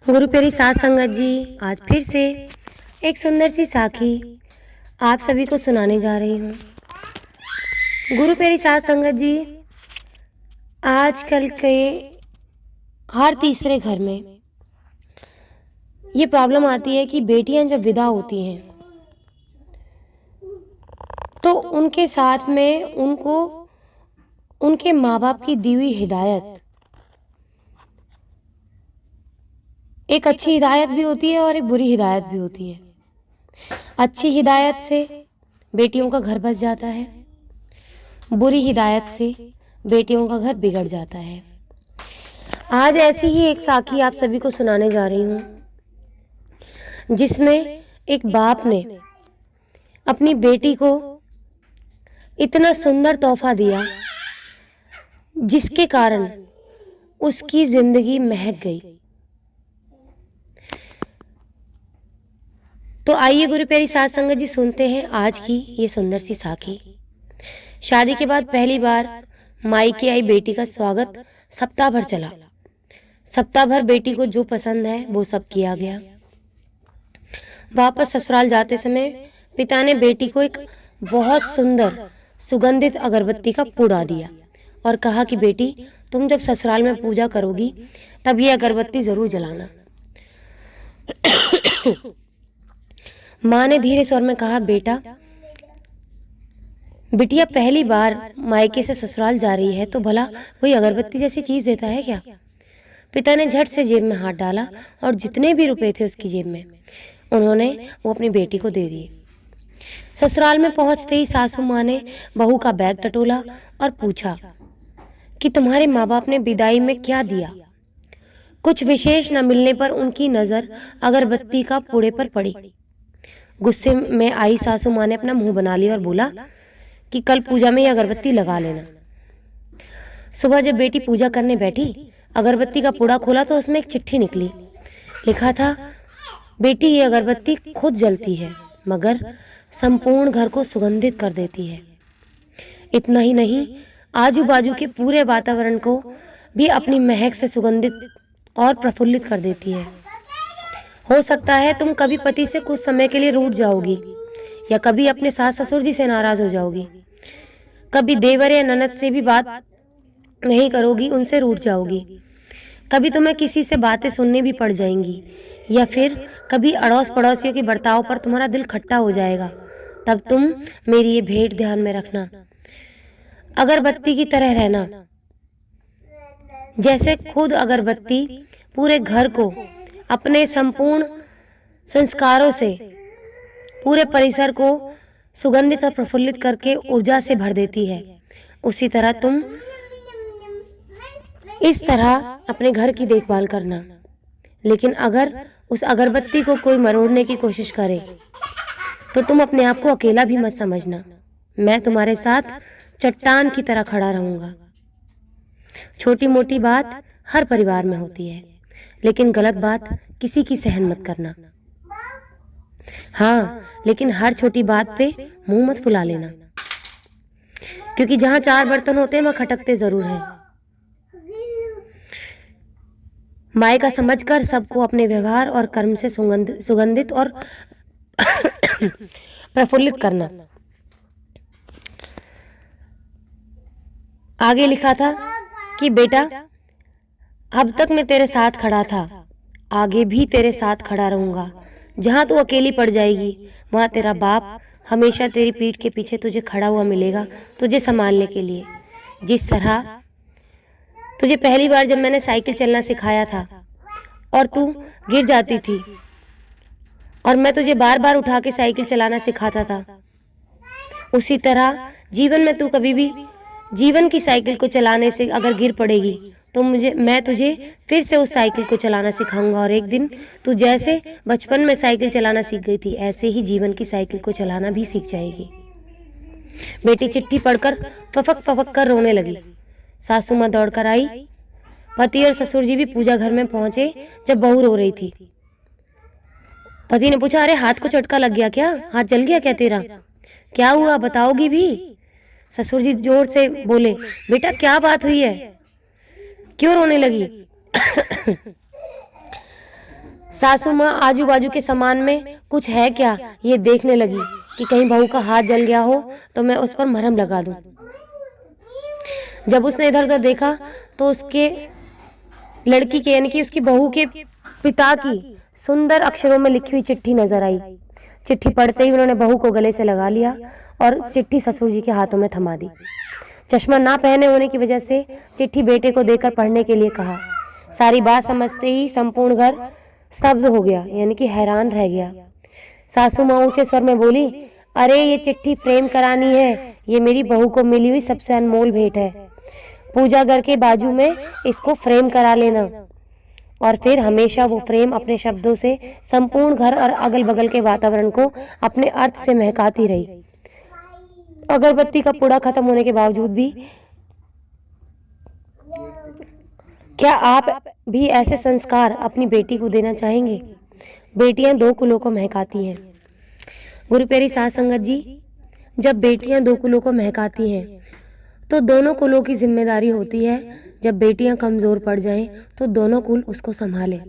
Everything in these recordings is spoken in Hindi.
गुरु प्यारी साथ संगत जी, आज फिर से एक सुंदर सी साखी आप सभी को सुनाने जा रही हूँ। गुरु प्यारी साथ संगत जी, आजकल के हर तीसरे घर में ये प्रॉब्लम आती है कि बेटियां जब विदा होती हैं तो उनके साथ में उनको उनके माँ बाप की दी हुई हिदायत, एक अच्छी हिदायत भी होती है और एक बुरी हिदायत भी होती है। अच्छी हिदायत से बेटियों का घर बस जाता है, बुरी हिदायत से बेटियों का घर बिगड़ जाता है। आज ऐसी ही एक साखी आप सभी को सुनाने जा रही हूँ, जिसमें एक बाप ने अपनी बेटी को इतना सुंदर तोहफा दिया जिसके कारण उसकी जिंदगी महक गई। तो आइए गुरु प्यारी साथ संगत जी, सुनते हैं आज की ये सुंदर सी साखी। शादी के बाद पहली बार मायके आई बेटी का स्वागत सप्ताह भर चला। सप्ताह भर बेटी को जो पसंद है वो सब किया गया। वापस ससुराल जाते समय पिता ने बेटी को एक बहुत सुंदर सुगंधित अगरबत्ती का पूड़ा दिया और कहा कि बेटी, तुम जब ससुराल में पूजा करोगी तब ये अगरबत्ती जरूर जलाना। माँ ने धीरे स्वर में कहा, बेटा, बिटिया पहली बार मायके से ससुराल जा रही है तो भला कोई अगरबत्ती जैसी चीज देता है क्या? पिता ने झट से जेब में हाथ डाला और जितने भी रुपए थे उसकी जेब में उन्होंने वो अपनी बेटी को दे दिए। ससुराल में पहुंचते ही सासू माँ ने बहू का बैग टटोला और पूछा कि तुम्हारे माँ बाप ने विदाई में क्या दिया? कुछ विशेष न मिलने पर उनकी नजर अगरबत्ती का पूड़े पर पड़ी। गुस्से में आई सासू माँ ने अपना मुंह बना लिया और बोला कि कल पूजा में ये अगरबत्ती लगा लेना। सुबह जब बेटी पूजा करने बैठी, अगरबत्ती का पूड़ा खोला तो उसमें एक चिट्ठी निकली। लिखा था, बेटी, ये अगरबत्ती खुद जलती है मगर संपूर्ण घर को सुगंधित कर देती है। इतना ही नहीं, आजू बाजू के पूरे वातावरण को भी अपनी महक से सुगंधित और प्रफुल्लित कर देती है। हो सकता है तुम कभी पति से कुछ समय के लिए रूठ जाओगी या कभी अपने सास ससुर जी से नाराज हो जाओगी, कभी देवर या ननद से भी बात नहीं करोगी, उनसे रूठ जाओगी, कभी तुम्हें किसी से बातें सुननी भी पड़ जाएंगी या फिर कभी अड़ोस पड़ोसियों के बर्ताव पर तुम्हारा दिल खट्टा हो जाएगा। तब तुम मेरी ये भेंट ध्यान में रखना, अगरबत्ती की तरह रहना। जैसे खुद अगरबत्ती पूरे घर को अपने संपूर्ण संस्कारों से पूरे परिसर को सुगंधित और प्रफुल्लित करके ऊर्जा से भर देती है, उसी तरह तुम इस तरह अपने घर की देखभाल करना। लेकिन अगर उस अगरबत्ती को कोई मरोड़ने की कोशिश करे तो तुम अपने आप को अकेला भी मत समझना। मैं तुम्हारे साथ चट्टान की तरह खड़ा रहूंगा। छोटी मोटी बात हर परिवार में होती है, लेकिन गलत बात किसी की सहन मत करना। हाँ, लेकिन हर छोटी बात पे मुंह मत फुला लेना, क्योंकि जहां चार बर्तन होते हैं वहां खटकते जरूर हैं। मायका समझकर सबको अपने व्यवहार और कर्म से सुगंधित और प्रफुल्लित करना। आगे लिखा था कि बेटा, अब तक मैं तेरे साथ खड़ा था, आगे भी तेरे साथ खड़ा रहूंगा। जहां तू अकेली पड़ जाएगी वहां तेरा बाप हमेशा तेरी पीठ के पीछे तुझे खड़ा हुआ मिलेगा, तुझे संभालने के लिए। जिस तरह तुझे पहली बार जब मैंने साइकिल चलना सिखाया था और तू गिर जाती थी और मैं तुझे बार बार उठा के साइकिल चलाना सिखाता था, उसी तरह जीवन में तू कभी भी जीवन की साइकिल को चलाने से अगर गिर पड़ेगी तो मैं तुझे फिर से उस साइकिल को चलाना सिखाऊंगा और एक दिन तू जैसे बचपन में साइकिल चलाना सीख गई थी ऐसे ही जीवन की साइकिल को चलाना भी सीख जाएगी। बेटी चिट्ठी पढ़कर फफक फफक कर रोने लगी। सासू माँ दौड़कर आई। पति और ससुर जी भी पूजा घर में पहुंचे जब बहू रो रही थी। पति ने पूछा, अरे हाथ को चटका लग गया क्या? हाथ जल गया क्या तेरा? क्या हुआ, बताओगी भी? ससुर जी जोर से बोले, बेटा क्या बात हुई है, क्यों रोने लगी? सासू माँ आजू बाजू के सामान में कुछ है क्या ये देखने लगी कि कहीं बहू का हाथ जल गया हो तो मैं उस पर मरहम लगा दूं। जब उसने इधर उधर देखा तो उसके लड़की के यानी कि उसकी बहू के पिता की सुंदर अक्षरों में लिखी हुई चिट्ठी नजर आई। चिट्ठी पढ़ते ही उन्होंने बहू को गले से लगा लिया और चिट्ठी ससुर जी के हाथों में थमा दी। चश्मा ना पहने होने की वजह से चिट्ठी बेटे को देकर पढ़ने के लिए कहा। सारी बात समझते ही संपूर्ण घर स्तब्ध हो गया, यानी कि हैरान रह गया। सासू माँ ऊंचे स्वर में बोली, अरे ये चिट्ठी फ्रेम करानी है, ये मेरी बहू को मिली हुई सबसे अनमोल भेंट है। पूजा घर के बाजू में इसको फ्रेम करा लेना और फिर हमेशा वो फ्रेम अपने शब्दों से संपूर्ण घर और अगल बगल के वातावरण को अपने अर्थ से महकाती रही। अगरबत्ती का पुड़ा खत्म होने के बावजूद भी क्या आप भी ऐसे संस्कार अपनी बेटी को देना चाहेंगे? बेटियां दो कुलों को महकाती हैं। गुरु प्यारी साध संगत जी, जब बेटियां दो कुलों को महकाती हैं तो दोनों कुलों की जिम्मेदारी होती है। जब बेटियां कमज़ोर पड़ जाएं तो दोनों कुल उसको संभालें।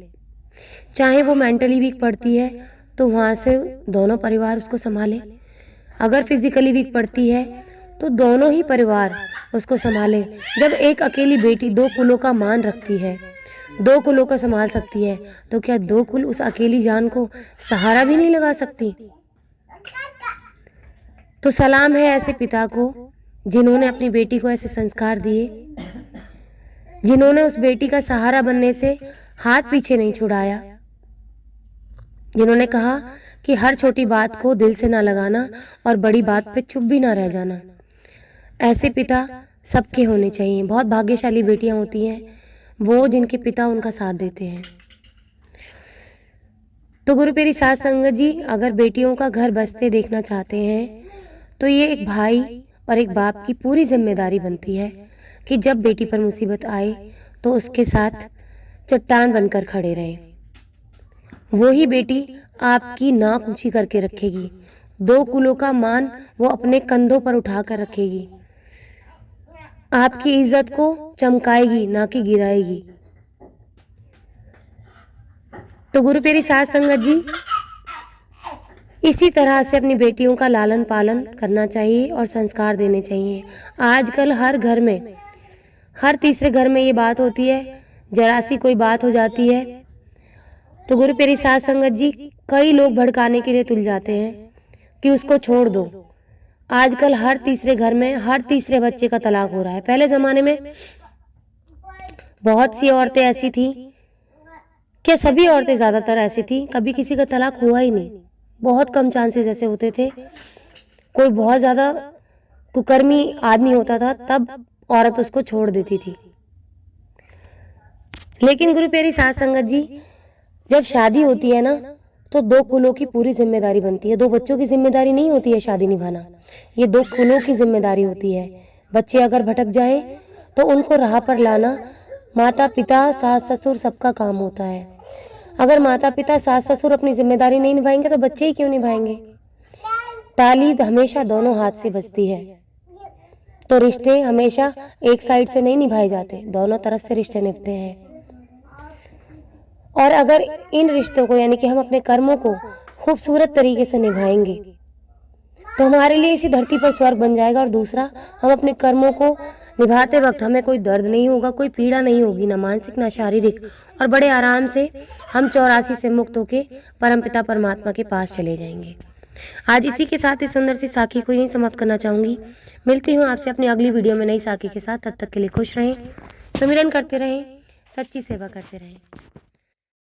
चाहे वो मेंटली वीक पड़ती है तो वहाँ से दोनों परिवार उसको संभालें। अगर फिजिकली वीक पड़ती है तो दोनों ही परिवार उसको संभालें। जब एक अकेली बेटी दो कुलों का मान रखती है, दो कुलों को संभाल सकती है, तो क्या दो कुल उस अकेली जान को सहारा भी नहीं लगा सकती? तो सलाम है ऐसे पिता को जिन्होंने अपनी बेटी को ऐसे संस्कार दिए, जिन्होंने उस बेटी का सहारा बनने से हाथ पीछे नहीं छुड़ाया, जिन्होंने कहा कि हर छोटी बात को दिल से ना लगाना और बड़ी बात पे चुप भी ना रह जाना। ऐसे पिता सबके होने चाहिए। बहुत भाग्यशाली बेटियां होती हैं वो जिनके पिता उनका साथ देते हैं। तो गुरु प्यारी साध संगत जी, अगर बेटियों का घर बसते देखना चाहते हैं तो ये एक भाई और एक बाप की पूरी जिम्मेदारी बनती है कि जब बेटी पर मुसीबत आए तो उसके साथ चट्टान बनकर खड़े रहें। वो ही बेटी आपकी नाक ऊंची करके रखेगी, दो कुलों का मान वो अपने कंधों पर उठाकर रखेगी, आपकी इज्जत को चमकाएगी ना कि गिराएगी। तो गुरु प्यारी साध संगत जी, इसी तरह से अपनी बेटियों का लालन पालन करना चाहिए और संस्कार देने चाहिए। आजकल हर घर में, हर तीसरे घर में ये बात होती है, जरा सी कोई बात हो जाती है तो गुरु प्यारी साध संगत जी कई लोग भड़काने के लिए तुल जाते हैं कि उसको छोड़ दो। आजकल हर तीसरे घर में हर तीसरे बच्चे का तलाक हो रहा है। पहले ज़माने में बहुत सी औरतें ऐसी थी, क्या सभी औरतें ज़्यादातर ऐसी थी, कभी किसी का तलाक हुआ ही नहीं। बहुत कम चांसेस ऐसे होते थे। कोई बहुत ज़्यादा कुकर्मी आदमी होता था तब औरत उसको छोड़ देती थी। लेकिन गुरु प्यारी साध संगत जी, जब शादी होती है ना तो दो कुलों की पूरी जिम्मेदारी बनती है। दो बच्चों की जिम्मेदारी नहीं होती है शादी निभाना, ये दो कुलों की जिम्मेदारी होती है। बच्चे अगर भटक जाए तो उनको राह पर लाना माता पिता सास ससुर सबका काम होता है। अगर माता पिता सास ससुर अपनी जिम्मेदारी नहीं निभाएंगे तो बच्चे ही क्यों निभाएंगे? ताली हमेशा दोनों हाथ से बजती है। तो रिश्ते हमेशा एक साइड से नहीं निभाए जाते, दोनों तरफ से रिश्ते निभते हैं। और अगर इन रिश्तों को यानी कि हम अपने कर्मों को खूबसूरत तरीके से निभाएंगे तो हमारे लिए इसी धरती पर स्वर्ग बन जाएगा। और दूसरा, हम अपने कर्मों को निभाते वक्त हमें कोई दर्द नहीं होगा, कोई पीड़ा नहीं होगी, ना मानसिक ना शारीरिक, और बड़े आराम से हम 84 से मुक्त होके परमपिता परमात्मा के पास चले जाएंगे। आज इसी के साथ इस सुंदर सी साखी को यहीं समाप्त करना चाहूँगी। मिलती हूँ आपसे अपनी अगली वीडियो में नई साखी के साथ। तब तक के लिए खुश रहें, सुमिरन करते रहें, सच्ची सेवा करते रहें।